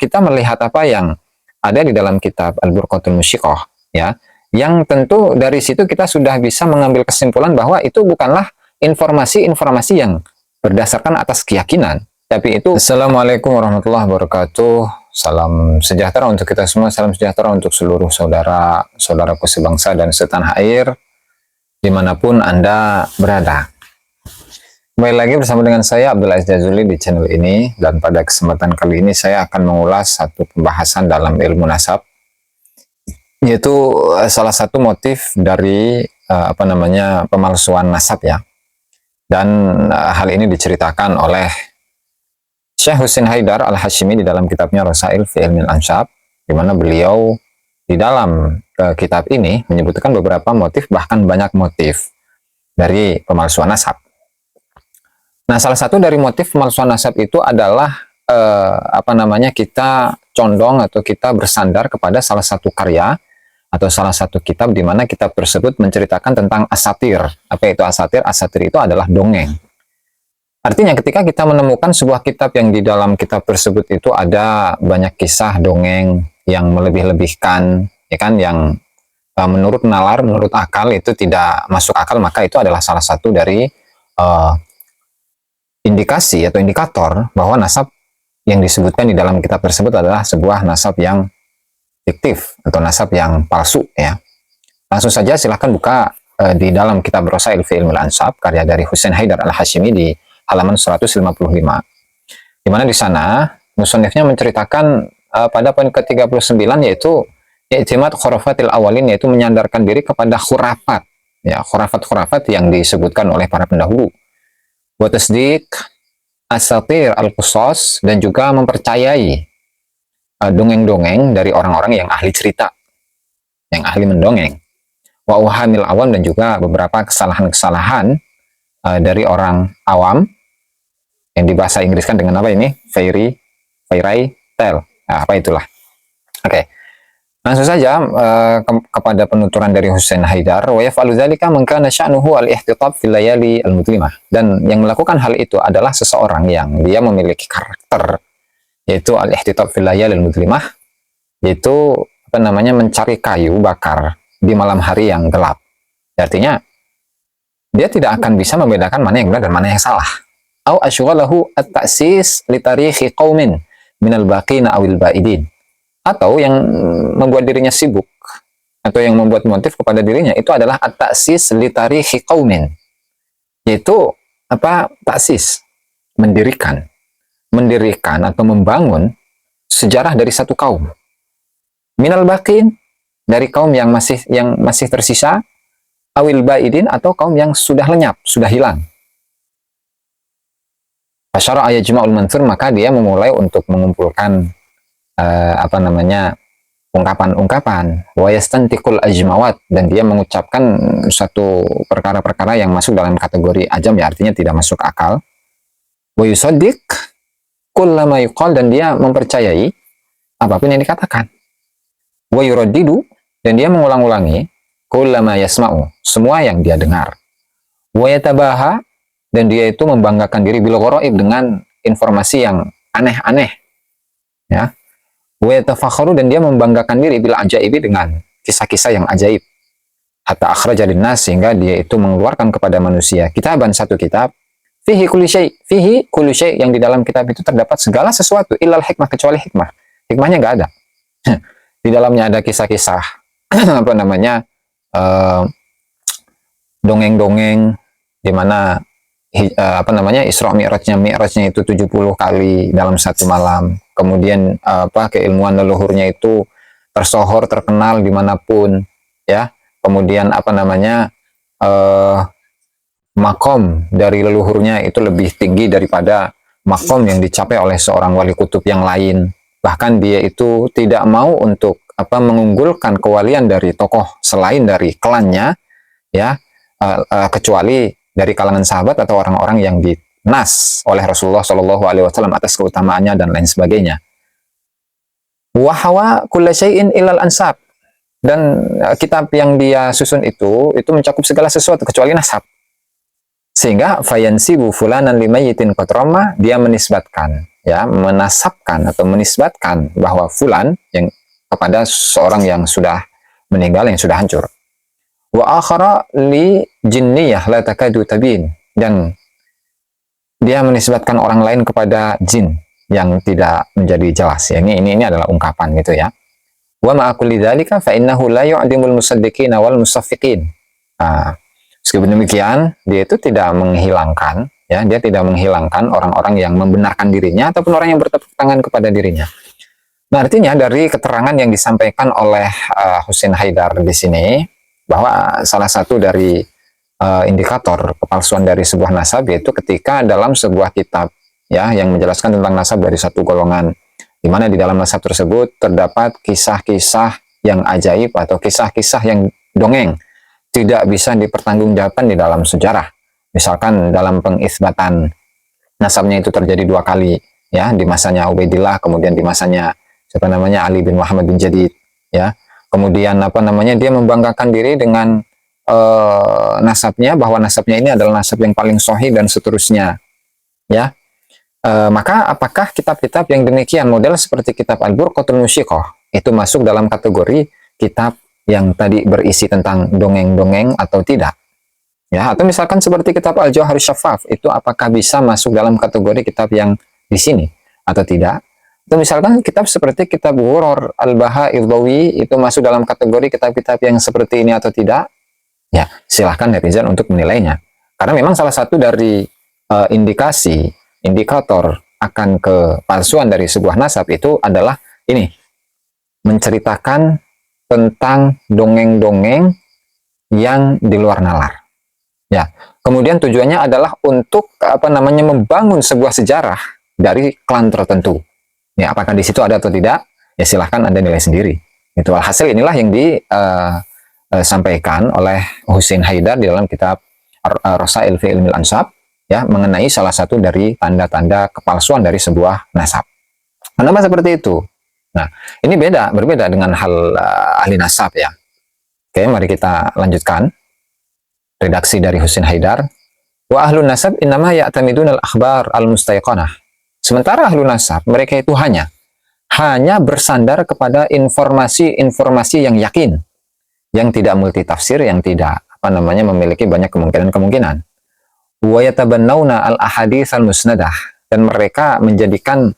kita melihat apa yang ada di dalam kitab Al-Burqatul Musyiqah, ya, yang tentu dari situ kita sudah bisa mengambil kesimpulan bahwa itu bukanlah informasi-informasi yang berdasarkan atas keyakinan, tapi itu. Assalamualaikum warahmatullahi wabarakatuh. Salam sejahtera untuk kita semua, salam sejahtera untuk seluruh saudara-saudaraku sebangsa dan setanah air, dimanapun Anda berada. Kembali lagi bersama dengan saya Abdul Aziz Jazuli di channel ini, dan pada kesempatan kali ini saya akan mengulas satu pembahasan dalam ilmu nasab, yaitu salah satu motif dari pemalsuan nasab, ya. Dan hal ini diceritakan oleh Syekh Husain Haidar Al-Hashimi di dalam kitabnya Rasail fi Ilmil Ansab, di mana beliau di dalam kitab ini menyebutkan beberapa motif, bahkan banyak motif dari pemalsuan nasab. Nah, salah satu dari motif pemalsuan nasab itu adalah kita condong atau kita bersandar kepada salah satu karya atau salah satu kitab di mana kitab tersebut menceritakan tentang asatir. Apa itu asatir? Asatir itu adalah dongeng. Artinya ketika kita menemukan sebuah kitab yang di dalam kitab tersebut itu ada banyak kisah dongeng yang melebih-lebihkan, ya kan, yang menurut nalar, menurut akal itu tidak masuk akal, maka itu adalah salah satu dari indikasi atau indikator bahwa nasab yang disebutkan di dalam kitab tersebut adalah sebuah nasab yang fiktif atau nasab yang palsu, ya. Langsung saja silahkan buka di dalam kitab Rasail fi Ilmil Ansab karya dari Husain Haidar Al-Hashimi di halaman 155, di mana di sana musannifnya menceritakan pada poin ke-39, yaitu i'timad khurafatil awalin, yaitu menyandarkan diri kepada khurafat, ya, khurafat-khurafat yang disebutkan oleh para pendahulu, wa tasdiq asatir al-qusas, dan juga mempercayai dongeng-dongeng dari orang-orang yang ahli cerita, yang ahli mendongeng, wa uhamil awam, dan juga beberapa kesalahan-kesalahan dari orang awam yang di bahasa Inggriskan dengan apa ini? Fairy tale. Nah, apa itulah. Oke. Langsung saja kepada penuturan dari Husain Haidar, wa yaf'alu dzalika man kana sya'nuhu al-ihtitab fil layali al-mudlimah. Dan yang melakukan hal itu adalah seseorang yang dia memiliki karakter, yaitu al-ihtitab fil layali al-mudlimah, yaitu mencari kayu bakar di malam hari yang gelap. Artinya dia tidak akan bisa membedakan mana yang benar dan mana yang salah. Au asyghalahu at-ta'sis li tarikhi qaumin minal baqina awil ba'idin. Atau yang membuat dirinya sibuk atau yang membuat motif kepada dirinya itu adalah at-ta'sis li tarikhi qaumin. Yaitu ta'sis, mendirikan atau membangun sejarah dari satu kaum. Minal baqin, dari kaum yang masih tersisa, awil ba'idin, atau kaum yang sudah lenyap, sudah hilang. Fasyara ayajma'ul mansur, maka dia memulai untuk mengumpulkan ungkapan-ungkapan, wa yastantiqul ajmawat, dan dia mengucapkan satu perkara-perkara yang masuk dalam kategori ajam, ya, artinya tidak masuk akal. Wa yusaddiq kullama yuqal, dan dia mempercayai apapun yang dikatakan. Wa yuraddidu, dan dia mengulang-ulangi kullama yasma'u, semua yang dia dengar. Wa yatabaha, dan dia itu membanggakan diri bil gharaib, dengan informasi yang aneh-aneh, ya. Wa yatafakharu, dan dia membanggakan diri bil ajaibi, dengan kisah-kisah yang ajaib. Hatta akhraja linnas, sehingga dia itu mengeluarkan kepada manusia kitaban, satu kitab, fihi kulli syai', yang di dalam kitab itu terdapat segala sesuatu, illal hikmah, kecuali hikmah. Hikmahnya nggak ada. Di dalamnya ada kisah-kisah dongeng-dongeng, di mana Isra Mi'rajnya itu 70 kali dalam satu malam. Kemudian keilmuan leluhurnya itu tersohor, terkenal dimanapun, ya. Kemudian makom dari leluhurnya itu lebih tinggi daripada makom yang dicapai oleh seorang wali kutub yang lain. Bahkan dia itu tidak mau untuk mengunggulkan kewalian dari tokoh selain dari klannya, ya, kecuali dari kalangan sahabat atau orang-orang yang dinas oleh Rasulullah Shallallahu Alaihi Wasallam atas keutamaannya dan lain sebagainya. Wahawa kulla syai'in ilal ansab, dan kitab yang dia susun itu mencakup segala sesuatu kecuali nasab. Sehingga fayansibu fulanan limayyitin qatrama, dia menisbatkan ya, menasabkan atau menisbatkan bahwa fulan yang kepada seorang yang sudah meninggal, yang sudah hancur. Wa akhara li jinniyah la takadu tabin, dan dia menisbatkan orang lain kepada jin yang tidak menjadi jelas. Ya, ini adalah ungkapan gitu ya. Wa ma kulli dzalika fa innahu la yu'dimul musaddiqina wal musaffiqin. Nah, meskipun demikian, dia itu tidak menghilangkan, ya, dia tidak menghilangkan orang-orang yang membenarkan dirinya ataupun orang yang bertepuk tangan kepada dirinya. Nah, artinya dari keterangan yang disampaikan oleh Husin Haidar di sini, bahwa salah satu dari indikator kepalsuan dari sebuah nasab yaitu ketika dalam sebuah kitab, ya, yang menjelaskan tentang nasab dari satu golongan, di mana di dalam nasab tersebut terdapat kisah-kisah yang ajaib atau kisah-kisah yang dongeng, tidak bisa dipertanggungjawabkan di dalam sejarah. Misalkan dalam pengisbatan nasabnya itu terjadi 2 kali, ya, di masanya Ubaidillah, kemudian di masanya siapa namanya Ali bin Muhammad bin Jadid, ya. Kemudian apa namanya, dia membanggakan diri dengan nasabnya, bahwa nasabnya ini adalah nasab yang paling sahih dan seterusnya, ya. Maka apakah kitab-kitab yang demikian model seperti kitab Al-Burqatul Musyiqah itu masuk dalam kategori kitab yang tadi berisi tentang dongeng-dongeng atau tidak? Ya, atau misalkan seperti kitab Al-Jauhar Syaffaf, itu apakah bisa masuk dalam kategori kitab yang di sini atau tidak? Atau misalkan kitab seperti kitab Ghuror Al-Baha Idhawi itu masuk dalam kategori kitab-kitab yang seperti ini atau tidak? Ya, silahkan netizen untuk menilainya. Karena memang salah satu dari indikator akan kepalsuan dari sebuah nasab itu adalah ini, menceritakan tentang dongeng-dongeng yang di luar nalar. Ya, kemudian tujuannya adalah untuk apa namanya, membangun sebuah sejarah dari klan tertentu. Ya, apakah di situ ada atau tidak? Ya silahkan Anda nilai sendiri. Itu alhasil inilah yang disampaikan oleh Husin Haidar di dalam kitab Rasail fi Ilmil Ansab, ya, mengenai salah satu dari tanda-tanda kepalsuan dari sebuah nasab. Kenapa seperti itu? Nah, ini berbeda dengan hal ahli nasab, ya. Oke, mari kita lanjutkan. Redaksi dari Husin Haidar. Wa ahlun nasab innama ya'tamidun al-akhbar al-mustayqanah. Sementara ahlu nasab, mereka itu hanya bersandar kepada informasi-informasi yang yakin, yang tidak multitafsir, yang tidak apa namanya, memiliki banyak kemungkinan-kemungkinan. Wa yatabannawna al-ahadits al-musnadah, dan mereka menjadikan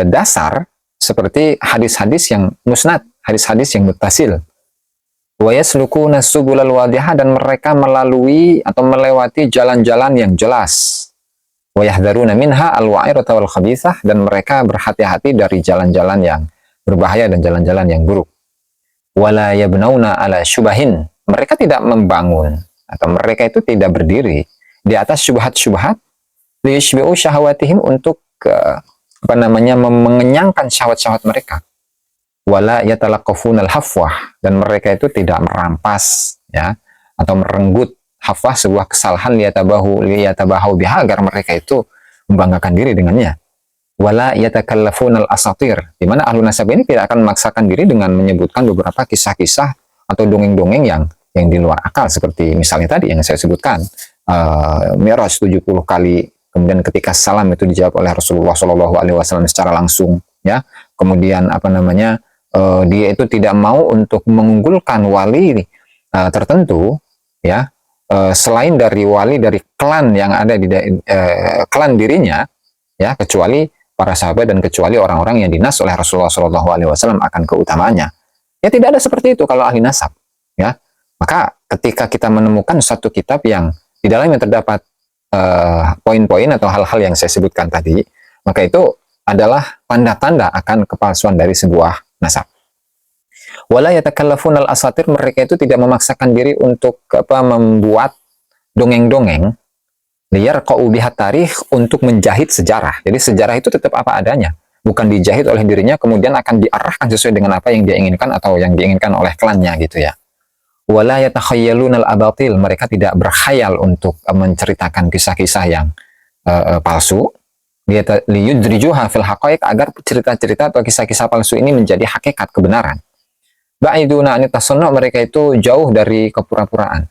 dasar seperti hadis-hadis yang musnad, hadis-hadis yang muttasil. Wa yaslukuna subulal wadihah, dan mereka melalui atau melewati jalan-jalan yang jelas. Wa yahdharuna minha al-wa'irata wal khabithah, dan mereka berhati-hati dari jalan-jalan yang berbahaya dan jalan-jalan yang buruk. Wala yabnauna ala syubahin, mereka tidak membangun atau mereka itu tidak berdiri di atas syubhat-syubhat liyashbi'u syahawatihim, untuk apa namanya, mengenyangkan syahwat-syahwat mereka. Wala yatalaqafuna al-hafwah, dan mereka itu tidak merampas, ya, atau merenggut hafwah, sebuah kesalahan, liyatabahu biha, agar mereka itu membanggakan diri dengannya. Wala yatakallafuna al-asatir, di mana ahlu nasab ini tidak akan memaksakan diri dengan menyebutkan beberapa kisah-kisah atau dongeng-dongeng yang di luar akal, seperti misalnya tadi yang saya sebutkan, Mi'raj 70 kali, kemudian ketika salam itu dijawab oleh Rasulullah SAW secara langsung, ya. Kemudian apa namanya, dia itu tidak mau untuk mengunggulkan wali tertentu, ya, selain dari wali dari klan yang ada di klan dirinya, ya, kecuali para sahabat dan kecuali orang-orang yang dinas oleh Rasulullah SAW akan keutamaannya. Ya, tidak ada seperti itu kalau ahli nasab, ya. Maka ketika kita menemukan satu kitab yang di dalamnya terdapat poin-poin atau hal-hal yang saya sebutkan tadi, maka itu adalah tanda-tanda akan kepalsuan dari sebuah nasab. Wala yatakallafun al-asatir, mereka itu tidak memaksakan diri untuk membuat dongeng-dongeng, liyarqa'u bihat tarikh, untuk menjahit sejarah. Jadi sejarah itu tetap apa adanya, bukan dijahit oleh dirinya kemudian akan diarahkan sesuai dengan apa yang dia inginkan atau yang diinginkan oleh klannya, gitu ya. Wala yatakhayyalun al-abatil, mereka tidak berkhayal untuk menceritakan kisah-kisah yang palsu, liyudrijuha fil haqaiq, agar cerita-cerita atau kisah-kisah palsu ini menjadi hakikat kebenaran. Ba'iduna anit tasannu, mereka itu jauh dari kepura-puraan.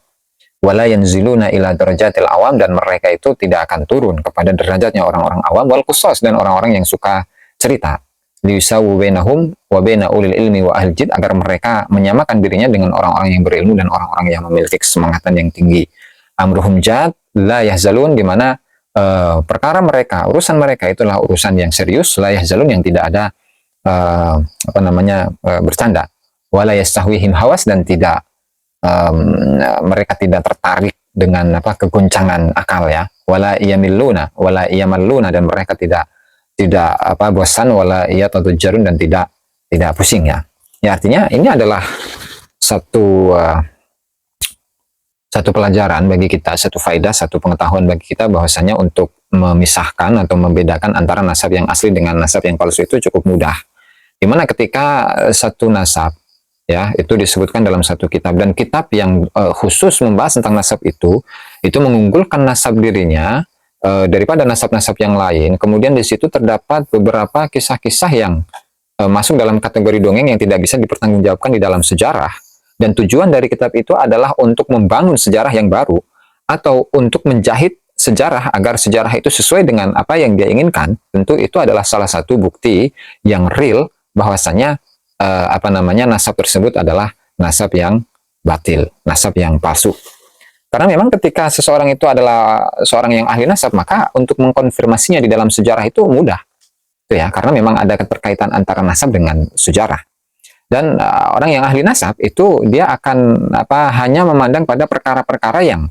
wala yanziluna ila darajatil awam, dan mereka itu tidak akan turun kepada derajatnya orang-orang awam, wal qusas, dan orang-orang yang suka cerita, liyusawu bainahum wa baina ulil ilmi wa ahli jid, agar mereka menyamakan dirinya dengan orang-orang yang berilmu dan orang-orang yang memiliki kesemangatan yang tinggi. Amruhum jad la yahzalun, di mana perkara mereka, urusan mereka itulah urusan yang serius, la yahzalun, yang tidak ada bercanda, wala yastahwihim hawas, dan tidak mereka tidak tertarik dengan kegoncangan akal, ya, wala iyamalluna, dan mereka tidak bosan, wala iyatadujjarun, dan tidak pusing, ya. Ya, artinya ini adalah satu pelajaran bagi kita, satu faidah, satu pengetahuan bagi kita, bahwasanya untuk memisahkan atau membedakan antara nasab yang asli dengan nasab yang palsu itu cukup mudah. Dimana ketika satu nasab, ya, itu disebutkan dalam satu kitab, dan kitab yang khusus membahas tentang nasab itu mengunggulkan nasab dirinya daripada nasab-nasab yang lain. Kemudian di situ terdapat beberapa kisah-kisah yang masuk dalam kategori dongeng yang tidak bisa dipertanggungjawabkan di dalam sejarah, dan tujuan dari kitab itu adalah untuk membangun sejarah yang baru, atau untuk menjahit sejarah agar sejarah itu sesuai dengan apa yang dia inginkan. Tentu itu adalah salah satu bukti yang real bahwasanya nasab tersebut adalah nasab yang batil, nasab yang palsu. Karena memang ketika seseorang itu adalah seorang yang ahli nasab, maka untuk mengkonfirmasinya di dalam sejarah itu mudah, itu ya, karena memang ada keterkaitan antara nasab dengan sejarah. Dan orang yang ahli nasab itu dia akan hanya memandang pada perkara-perkara yang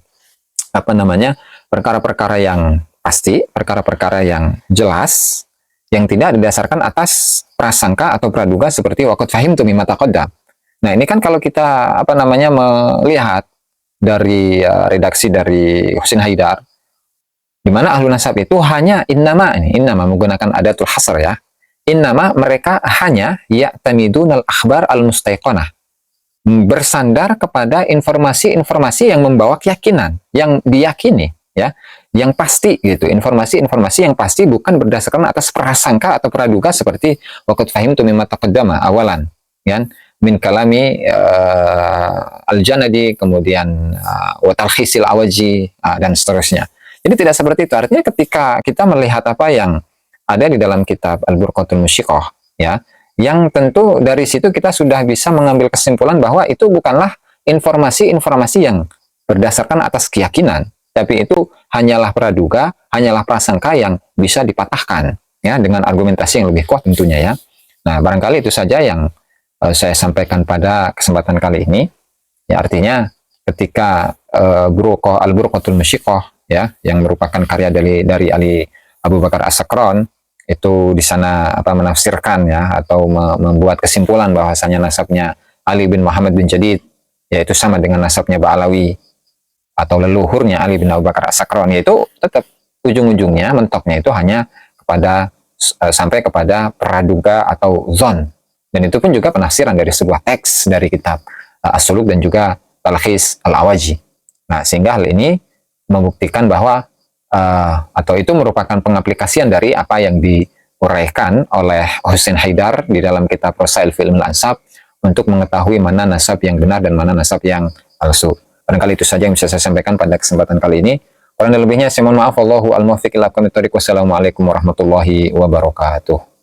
perkara-perkara yang pasti, perkara-perkara yang jelas, yang tidak didasarkan atas prasangka atau praduga seperti waqad fahimtu mimma taqaddam. Nah, ini kan kalau kita melihat dari redaksi dari Husin Haidar, di mana ahlu nasab itu hanya innama menggunakan adatul hasr, ya. Innama, mereka hanya ya'tamidunal akhbar al-mustaiqanah, bersandar kepada informasi-informasi yang membawa keyakinan, yang diyakini, ya, yang pasti, gitu. Informasi-informasi yang pasti, bukan berdasarkan atas prasangka atau praduga seperti waqad fahimtu mimma taqaddama awalan, kan, min kalami al-Janadi, kemudian wa talkhisil awaji, dan seterusnya. Jadi tidak seperti itu. Artinya ketika kita melihat apa yang ada di dalam kitab Al-Burqatul Musyiqah, ya, yang tentu dari situ kita sudah bisa mengambil kesimpulan bahwa itu bukanlah informasi-informasi yang berdasarkan atas keyakinan, tapi itu hanyalah praduga, hanyalah prasangka yang bisa dipatahkan, ya, dengan argumentasi yang lebih kuat tentunya, ya. Nah, barangkali itu saja yang saya sampaikan pada kesempatan kali ini. Ya, artinya ketika Al-Burqatul Musyiqah, ya, yang merupakan karya dari Ali Abu Bakar As-Sakran, itu di sana menafsirkan, ya, atau membuat kesimpulan bahwasanya nasabnya Ali bin Muhammad bin Jadid yaitu sama dengan nasabnya Ba'alawi atau leluhurnya Ali bin Abu Bakar As-Sakran, yaitu tetap ujung-ujungnya, mentoknya itu hanya sampai kepada praduga atau zon. Dan itu pun juga penafsiran dari sebuah teks dari kitab As-Suluk dan juga Talkhis Al-Awaji. Nah, sehingga hal ini membuktikan bahwa atau itu merupakan pengaplikasian dari apa yang diuraikan oleh Husin Haidar di dalam kitab Rasail fil Ilmil Ansab untuk mengetahui mana nasab yang benar dan mana nasab yang palsu. Barangkali itu saja yang bisa saya sampaikan pada kesempatan kali ini. Kurang dan lebihnya saya mohon maaf. Wallahu al-muwaffiq ila aqwamit thoriq. Wassalamualaikum warahmatullahi wabarakatuh.